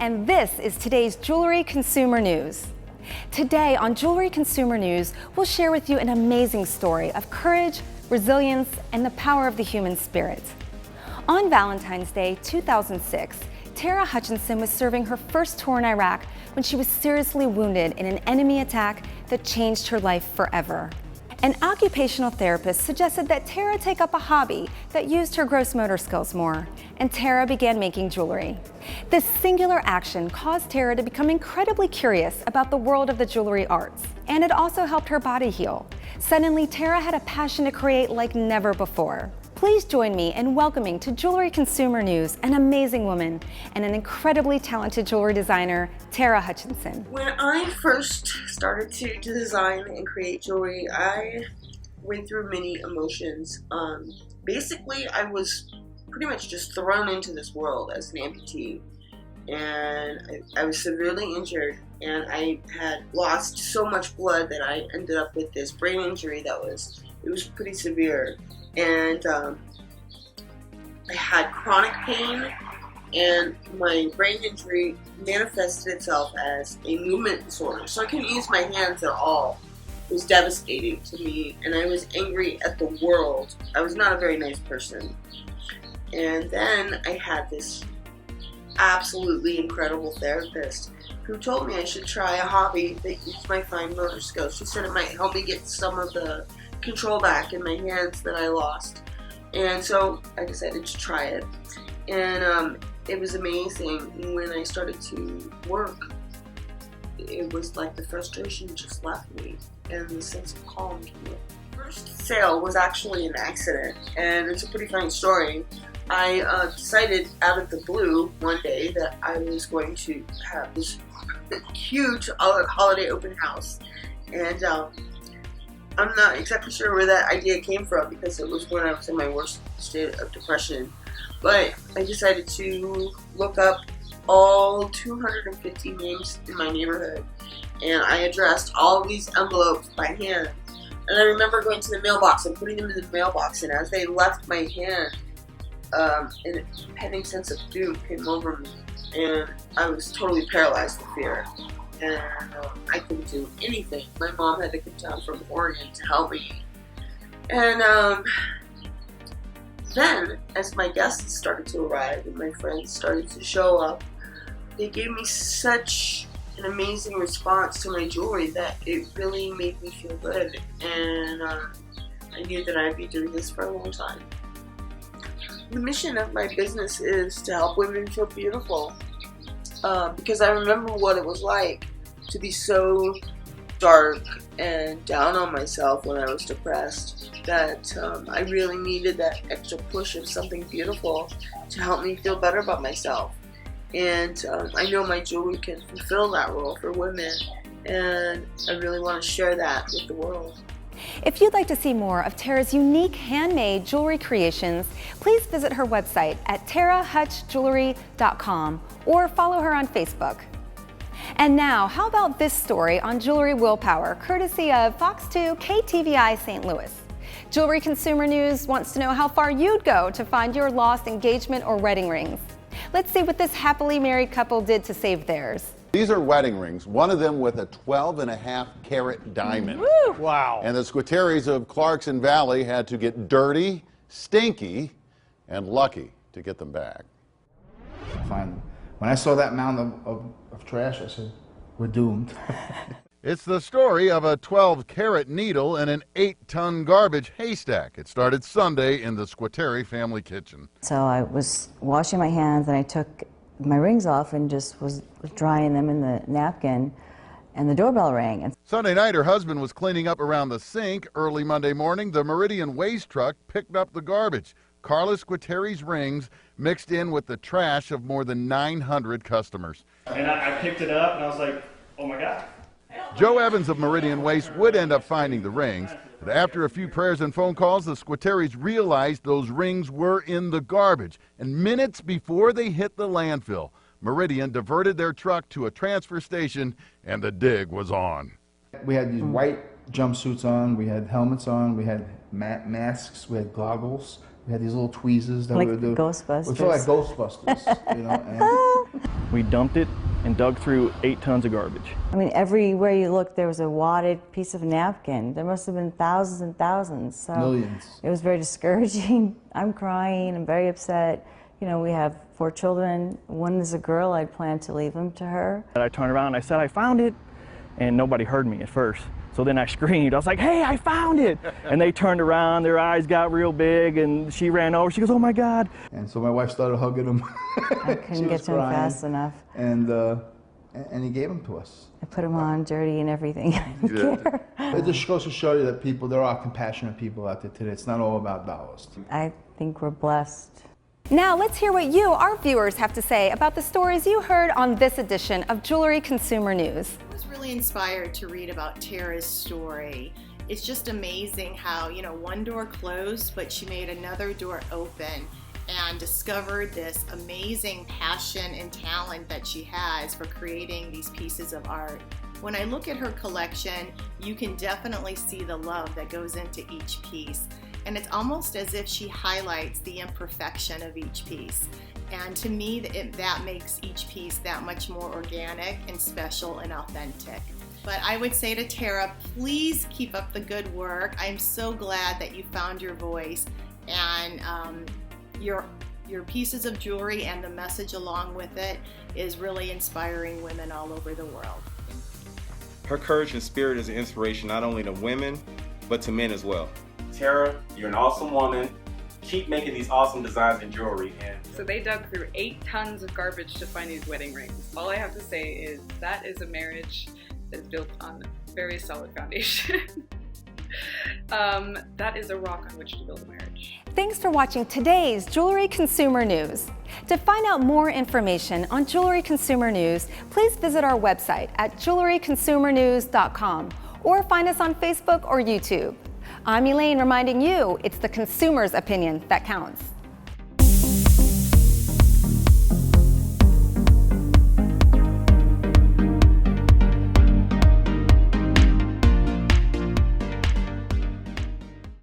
and this is today's Jewelry Consumer News. Today on Jewelry Consumer News, we'll share with you an amazing story of courage, resilience, and the power of the human spirit. On Valentine's Day 2006, Tara Hutchinson was serving her first tour in Iraq when she was seriously wounded in an enemy attack that changed her life forever. An occupational therapist suggested that Tara take up a hobby that used her gross motor skills more, and Tara began making jewelry. This singular action caused Tara to become incredibly curious about the world of the jewelry arts, and it also helped her body heal. Suddenly, Tara had a passion to create like never before. Please join me in welcoming to Jewelry Consumer News an amazing woman and an incredibly talented jewelry designer, Tara Hutchinson. When I first started to design and create jewelry, I went through many emotions. Basically, I was pretty much just thrown into this world as an amputee, and I was severely injured, and I had lost so much blood that I ended up with this brain injury that was pretty severe. And I had chronic pain, and my brain injury manifested itself as a movement disorder. So I couldn't use my hands at all. It was devastating to me, and I was angry at the world. I was not a very nice person. And then I had this absolutely incredible therapist who told me I should try a hobby that used my fine motor skills. She said it might help me get some of the control back in my hands that I lost. And so I decided to try it. And it was amazing. When I started to work, it was like the frustration just left me and the sense of calm came. First sale was actually an accident, and it's a pretty funny story. I decided out of the blue one day that I was going to have this huge holiday open house, and I'm not exactly sure where that idea came from because it was when I was in my worst state of depression. But I decided to look up all 250 names in my neighborhood, and I addressed all of these envelopes by hand. And I remember going to the mailbox and putting them in the mailbox, and as they left my hand, an impending sense of doom came over me, and I was totally paralyzed with fear. And I couldn't do anything. My mom had to come down from Oregon to help me. And then, as my guests started to arrive and my friends started to show up, they gave me such an amazing response to my jewelry that it really made me feel good. And I knew that I'd be doing this for a long time. The mission of my business is to help women feel beautiful. Because I remember what it was like to be so dark and down on myself when I was depressed, that I really needed that extra push of something beautiful to help me feel better about myself. And I know my jewelry can fulfill that role for women, and I really want to share that with the world. If you'd like to see more of Tara's unique handmade jewelry creations, please visit her website at tarahutchjewelry.com or follow her on Facebook. And now, how about this story on Jewelry Willpower, courtesy of Fox 2 KTVI St. Louis. Jewelry Consumer News wants to know how far you'd go to find your lost engagement or wedding rings. Let's see what this happily married couple did to save theirs. These are wedding rings, one of them with a 12.5 carat diamond. Woo! Wow. And the Squateries of Clarkson Valley had to get dirty, stinky, and lucky to get them back. When I saw that mound of trash, I said, we're doomed. It's the story of a 12-carat needle in an 8-ton garbage haystack. It started Sunday in the Squateri family kitchen. So I was washing my hands, and I took my rings off and just was drying them in the napkin, and the doorbell rang. And Sunday night, her husband was cleaning up around the sink. Early Monday morning, the Meridian waste truck picked up the garbage. Carla Squateri's rings mixed in with the trash of more than 900 customers. And I picked it up, and I was like, oh my God. Joe Evans of Meridian Waste would end up finding the rings, but after a few prayers and phone calls, the Squateries realized those rings were in the garbage. And minutes before they hit the landfill, Meridian diverted their truck to a transfer station, and the dig was on. We had these white jumpsuits on, we had helmets on, we had masks, we had goggles, we had these little tweezers that like we would do. Ghostbusters. We felt like Ghostbusters, you know. And We dumped it and dug through 8 tons of garbage. I mean, everywhere you look, there was a wadded piece of napkin. There must have been thousands and thousands. So Millions. it was very discouraging. I'm crying. I'm very upset. You know, we have 4 children. One is a girl. I'd planned to leave them to her. And I turned around and I said, I found it. And nobody heard me at first. So then I screamed. I was like, hey, I found it. And they turned around, their eyes got real big, and she ran over. She goes, oh my God. And so my wife started hugging him. I couldn't get to him fast enough. And he gave them to us. I put him on dirty and everything. I didn't care. It just goes to show you that there are compassionate people out there today. It's not all about dollars. I think we're blessed. Now let's hear what you, our viewers, have to say about the stories you heard on this edition of Jewelry Consumer News. I was really inspired to read about Tara's story. It's just amazing how, you know, one door closed, but she made another door open and discovered this amazing passion and talent that she has for creating these pieces of art. When I look at her collection, you can definitely see the love that goes into each piece. And it's almost as if she highlights the imperfection of each piece. And to me, that makes each piece that much more organic and special and authentic. But I would say to Tara, please keep up the good work. I'm so glad that you found your voice, and your pieces of jewelry and the message along with it is really inspiring women all over the world. Her courage and spirit is an inspiration not only to women, but to men as well. Tara, you're an awesome woman. Keep making these awesome designs and jewelry. So they dug through 8 tons of garbage to find these wedding rings. All I have to say is that is a marriage that is built on a very solid foundation. That is a rock on which to build a marriage. Thanks for watching today's Jewelry Consumer News. To find out more information on Jewelry Consumer News, please visit our website at jewelryconsumernews.com or find us on Facebook or YouTube. I'm Elaine, reminding you it's the consumer's opinion that counts.